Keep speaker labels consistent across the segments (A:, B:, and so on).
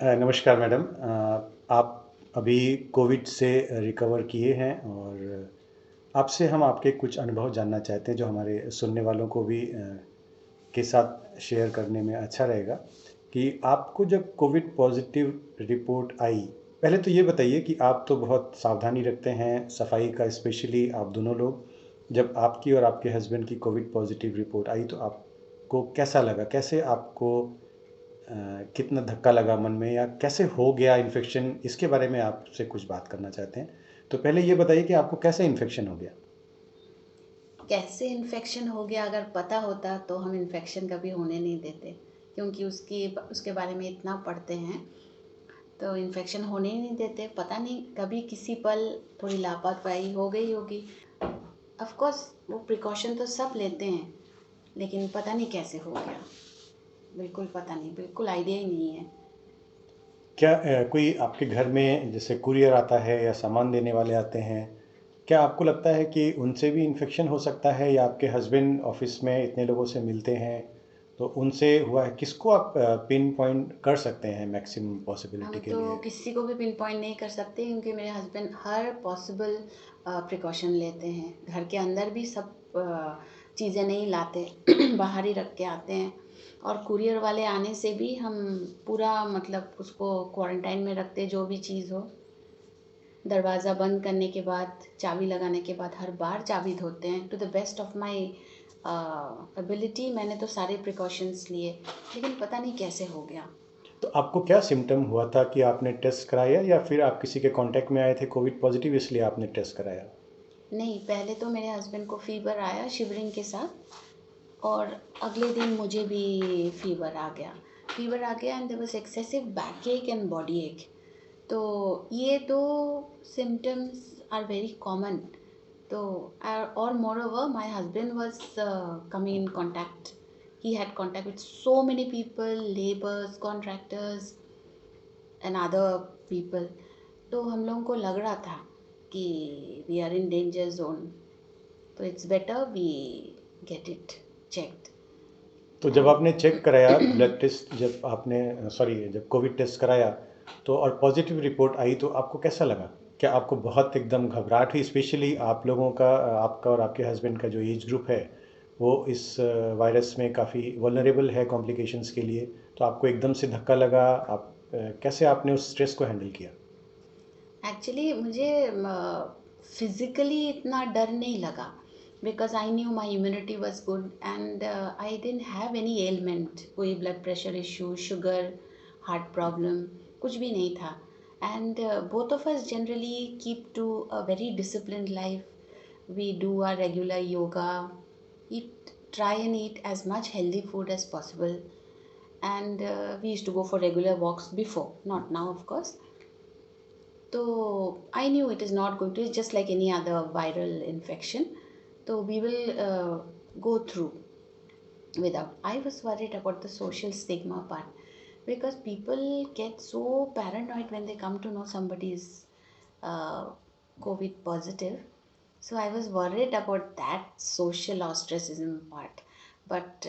A: नमस्कार मैडम। आप अभी कोविड से रिकवर किए हैं और आपसे हम आपके कुछ अनुभव जानना चाहते हैं जो हमारे सुनने वालों को भी के साथ शेयर करने में अच्छा रहेगा कि आपको जब कोविड पॉजिटिव रिपोर्ट आई, पहले तो ये बताइए कि आप तो बहुत सावधानी रखते हैं सफाई का, स्पेशली आप दोनों लोग। जब आपकी और आपके हस्बैंड की कोविड पॉजिटिव रिपोर्ट आई तो आपको कैसा लगा? कैसे आपको कितना धक्का लगा मन में, या कैसे हो गया इन्फेक्शन, इसके बारे में आपसे कुछ बात करना चाहते हैं। तो पहले ये बताइए कि आपको कैसे इन्फेक्शन हो गया?
B: कैसे इन्फेक्शन हो गया, अगर पता होता तो हम इन्फेक्शन कभी होने नहीं देते, क्योंकि उसके बारे में इतना पढ़ते हैं। तो इन्फेक्शन होने ही नहीं देते। पता नहीं कभी किसी पल थोड़ी लापरवाही हो गई होगी। ऑफ कोर्स वो प्रिकॉशन तो सब लेते हैं, लेकिन पता नहीं कैसे हो गया। बिल्कुल पता नहीं, बिल्कुल आइडिया ही नहीं है।
A: क्या कोई आपके घर में जैसे कुरियर आता है या सामान देने वाले आते हैं, क्या आपको लगता है कि उनसे भी इन्फेक्शन हो सकता है, या आपके हस्बैंड ऑफिस में इतने लोगों से मिलते हैं तो उनसे हुआ है? किसको आप पिन पॉइंट कर सकते हैं मैक्सिमम पॉसिबिलिटी
B: हम
A: के
B: तो
A: लिए?
B: किसी को भी पिन पॉइंट नहीं कर सकते, क्योंकि मेरे हस्बैंड हर पॉसिबल प्रिकॉशन लेते हैं। घर के अंदर भी सब चीज़ें नहीं लाते बाहर ही रख के आते हैं। और कुरियर वाले आने से भी हम पूरा मतलब उसको क्वारंटाइन में रखते, जो भी चीज़ हो। दरवाज़ा बंद करने के बाद, चाबी लगाने के बाद हर बार चाबी धोते हैं। To the best of my ability मैंने तो सारे प्रिकॉशंस लिए, लेकिन पता नहीं कैसे हो गया।
A: तो आपको क्या सिम्टम हुआ था कि आपने टेस्ट कराया, या फिर आप किसी के कांटेक्ट में आए थे कोविड पॉजिटिव इसलिए आपने टेस्ट कराया?
B: नहीं, पहले तो मेरे हस्बैंड को फीवर आया शिवरिंग के साथ, और अगले दिन मुझे भी फीवर आ गया and there was excessive back ache and body ache. तो ये दो सिम्टम्स आर वेरी कॉमन। तो और moreover my husband was coming in contact, he had contact with so many people, labours, contractors and other people. तो हम लोगों को लग रहा था कि we are in danger zone, तो it's better we get it checked.
A: तो जब
B: एंड
A: आपने चेक कराया ब्लड टेस्ट, जब आपने सॉरी जब कोविड टेस्ट कराया तो और पॉजिटिव रिपोर्ट आई तो आपको कैसा लगा? क्या आपको बहुत एकदम घबराहट हुई? स्पेशली आप लोगों का, आपका और आपके हस्बैंड का जो एज ग्रुप है वो इस वायरस में काफ़ी वल्नरेबल है कॉम्प्लिकेशंस के लिए, तो आपको एकदम से धक्का लगा। आप कैसे आपने उस स्ट्रेस को हैंडल किया?
B: एक्चुअली मुझे फिज़िकली इतना डर नहीं लगा, because I knew my immunity was good and I didn't have any ailment, कोई blood pressure issue, sugar, heart problem, कुछ भी नहीं था। And both of us generally keep to a very discipline life. We do our regular yoga, eat try and eat as much healthy food as possible, and we used to go for regular walks before, not now of course. So I knew it is not going to, it's just like any other viral infection. So we will go through without. I was worried about the social stigma part, because people get so paranoid when they come to know somebody is uh, COVID positive. So I was worried about that social ostracism part. But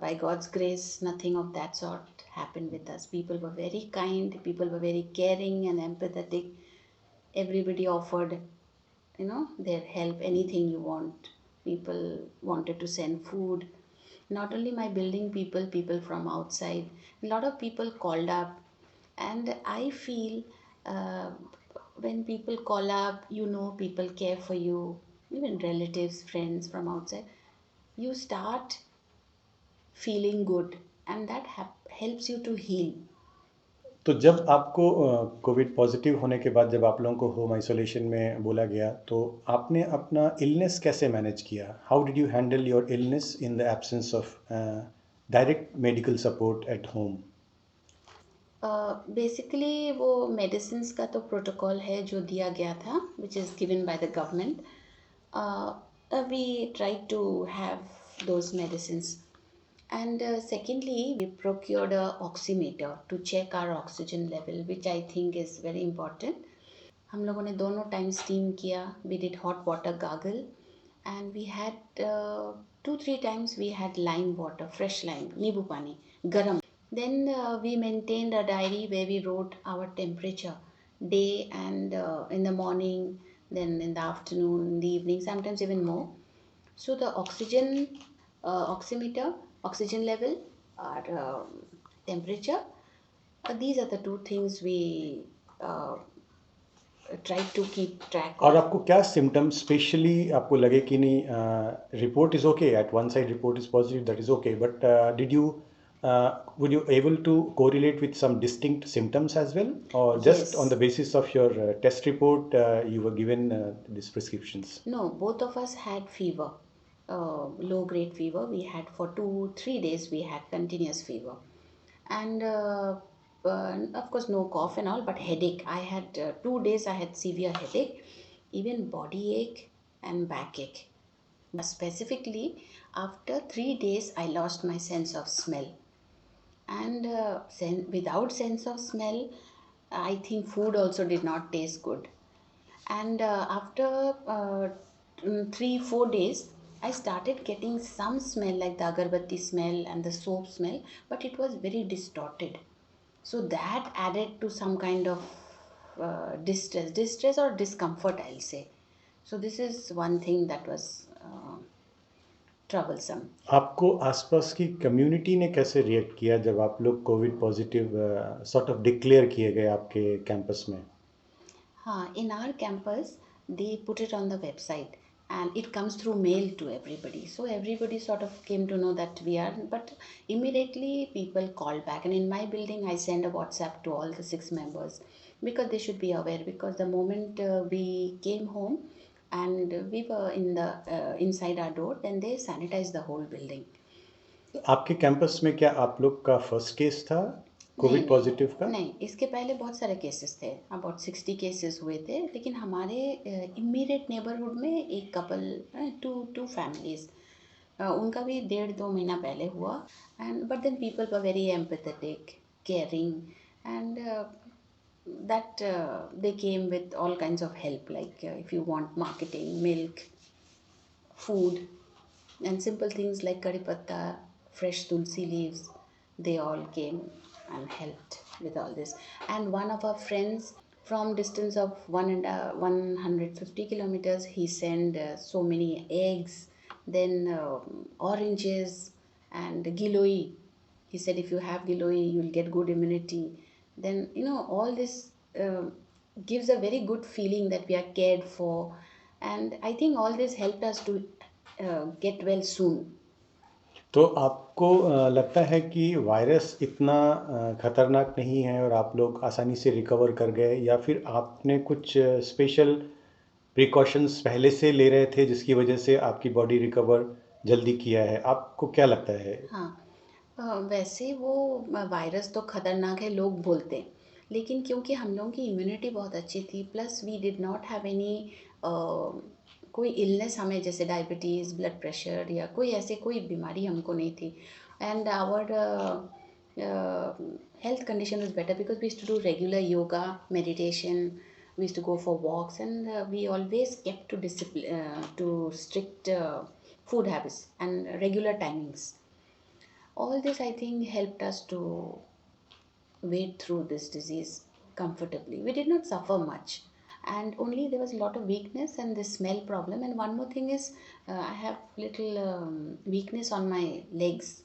B: by God's grace, nothing of that sort happened with us. People were very kind, people were very caring and empathetic. Everybody offered, their help, anything you want. People wanted to send food, not only my building people, people from outside. A lot of people called up, and I feel uh, when people call up, people care for you, even relatives, friends from outside. You start feeling good, and that helps you to heal.
A: तो जब आपको Covid positive होने के बाद जब आप लोगों को होम आइसोलेशन में बोला गया तो आपने अपना इलनेस कैसे मैनेज किया? How did you handle your illness in the absence of direct medical support at home?
B: Basically वो मेडिसिन्स का तो प्रोटोकॉल है जो दिया गया था, which is given by the government. We tried to have those medicines. And secondly, we procured a oximeter to check our oxygen level, which I think is very important. हम लोगों ने दोनों टाइम स्टीम किया. We did hot water gargle, and we had 2-3 times we had lime water, fresh lime, नींबू पानी, गरम. Then we maintained a diary where we wrote our temperature day and in the morning, then in the afternoon, in the evening, sometimes even more. So the oxygen oximeter, oxygen level, our temperature, these are the two things we uh, try to keep track
A: और
B: of.
A: आपको क्या symptoms specially आपको लगे कि नहीं report is okay at one side report is positive that is okay but did you would you able to correlate with some distinct symptoms as well or just on
B: Yes.
A: the basis of your test report you were given these prescriptions?
B: No, both of us had fever, low grade fever. We had for 2 3 days, we had continuous fever. And of course, no cough and all, but headache. I had 2 days, I had severe headache, even body ache and backache. Specifically, after 3 days, I lost my sense of smell. And without sense of smell, I think food also did not taste good. And after 3 4 days, I started getting some smell like the agarbatti smell and the soap smell, but it was very distorted. So that added to some kind of distress or discomfort, I'll say. So this is one thing that was troublesome.
A: आपको आसपास की community ने कैसे react किया जब आप लोग Covid positive sort of declare किए गए आपके कैंपस में?
B: In our campus, they put it on the website and it comes through mail to everybody. So everybody sort of came to know that we are, but immediately people called back. And in my building, I send a WhatsApp to all the 6 members because they should be aware. Because the moment we came home and we were in the inside our door, then they sanitized the whole building.
A: आपके campus में क्या आप लोग का first case था
B: नहीं
A: Covid positive का?
B: नहीं, इसके पहले बहुत सारे केसेस थे, अबाउट 60 केसेस हुए थे, लेकिन हमारे इमीडिएट नेबरहुड में एक कपल, टू टू फैमिलीज, उनका भी 1.5 2 महीना पहले हुआ. And but then people were very empathetic, caring, and that they came with all kinds of help, like if you want marketing, milk, food, and simple things like curry patta, fresh tulsi leaves. They all came and helped with all this. And one of our friends from distance of 150 kilometers, he sent so many eggs, then oranges and giloi. He said if you have giloi, you'll get good immunity. Then all this gives a very good feeling that we are cared for, and I think all this helped us to get well soon.
A: तो आपको लगता है कि virus इतना खतरनाक नहीं है और आप लोग आसानी से रिकवर कर गए या फिर आपने कुछ स्पेशल प्रिकॉशंस पहले से ले रहे थे जिसकी वजह से आपकी बॉडी रिकवर जल्दी किया है? आपको क्या लगता है?
B: हाँ, वैसे वो वायरस तो खतरनाक है लोग बोलते हैं, लेकिन क्योंकि हम लोगों की इम्यूनिटी बहुत अच्छी थी, plus we did not have any कोई इलनेस, हमें जैसे डायबिटीज़, ब्लड प्रेशर या कोई ऐसे कोई बीमारी हमको नहीं थी. And our health condition was better because we used to do regular yoga, meditation, we used to go for walks, and we always kept to discipline, to strict food habits and regular timings. All this, I think, helped us to wade through this disease comfortably. We did not suffer much, and only there was a lot of weakness and the smell problem. And one more thing is, I have little weakness on my legs,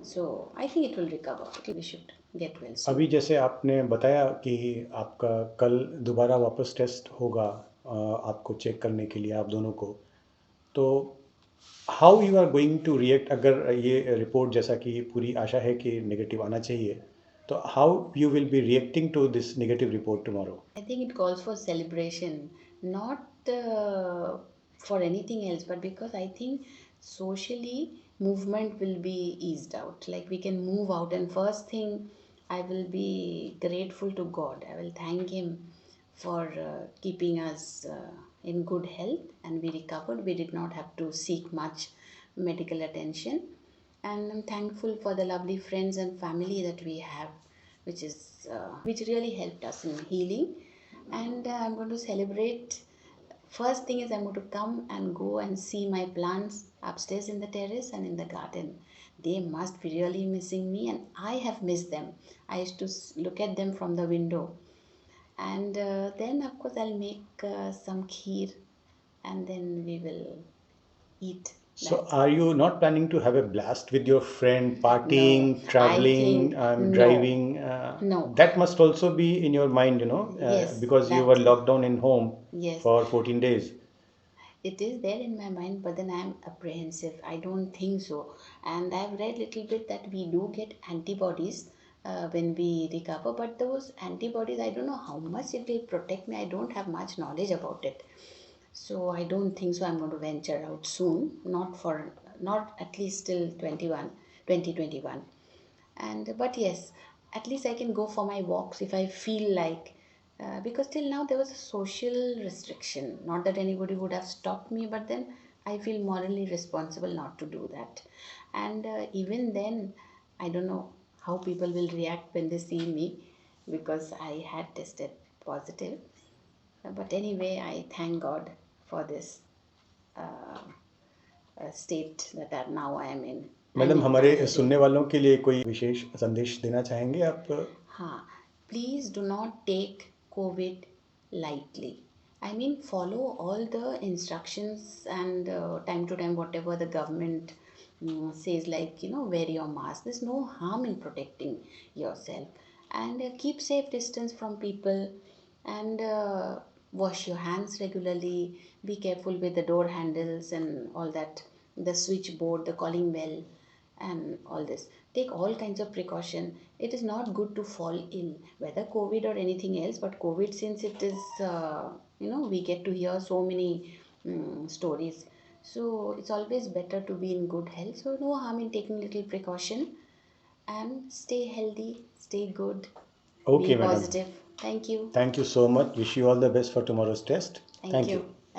B: so I think it will recover. We should get well soon.
A: अभी जैसे आपने बताया कि आपका कल दोबारा वापस test होगा आपको चेक करने के लिए आप दोनों को, तो how you are going to react अगर ये रिपोर्ट जैसा कि पूरी आशा है कि नेगेटिव आना चाहिए, तो how you will be reacting to this negative report tomorrow?
B: I think it calls for celebration, not for anything else, but because I think socially movement will be eased out. Like we can move out, and first thing, I will be grateful to God. I will thank Him for keeping us in good health, and we recovered. We did not have to seek much medical attention, and I'm thankful for the lovely friends and family that we have, which really helped us in healing. And I'm going to celebrate First thing is I'm going to come and go and see my plants upstairs in the terrace and in the garden. They must be really missing me, and I have missed them. I used to look at them from the window, and then of course I'll make some kheer, and then we will eat
A: So,
B: that.
A: are you not planning to have a blast with your friend,
B: No,
A: partying,
B: I
A: traveling,
B: think no,
A: driving?
B: no.
A: That must also be in your mind,
B: Yes,
A: because you were
B: that
A: locked down in home
B: yes.
A: for 14 days.
B: It is there in my mind, but then I'm apprehensive. I don't think so. And I've read little bit that we do get antibodies when we recover, but those antibodies, I don't know how much it will protect me. I don't have much knowledge about it. So I don't think so. I'm going to venture out soon, not at least till 2021. And but yes, at least I can go for my walks if I feel like, because till now there was a social restriction, not that anybody would have stopped me, but then I feel morally responsible not to do that. And even then, I don't know how people will react when they see me, because I had tested positive. But anyway, I thank God for this uh, state that now I am in. I'm
A: madam,
B: in
A: हमारे
B: positive.
A: सुनने वालों के लिए कोई विशेष संदेश देना चाहेंगे आप?
B: हाँ, please do not take COVID lightly. I mean, follow all the instructions and time to time, whatever the government says, like, wear your mask. There's no harm in protecting yourself. And keep safe distance from people, and wash your hands regularly. Be careful with the door handles and all that, the switchboard, the calling bell, and all this. Take all kinds of precaution. It is not good to fall ill, whether COVID or anything else, but COVID, since it is we get to hear so many stories, so it's always better to be in good health. So no harm in taking little precaution, and stay healthy, stay good, be
A: Okay, madam.
B: positive. Thank you.
A: Thank you so much. Wish you all the best for tomorrow's test.
B: Thank
A: Thank
B: you.
A: you.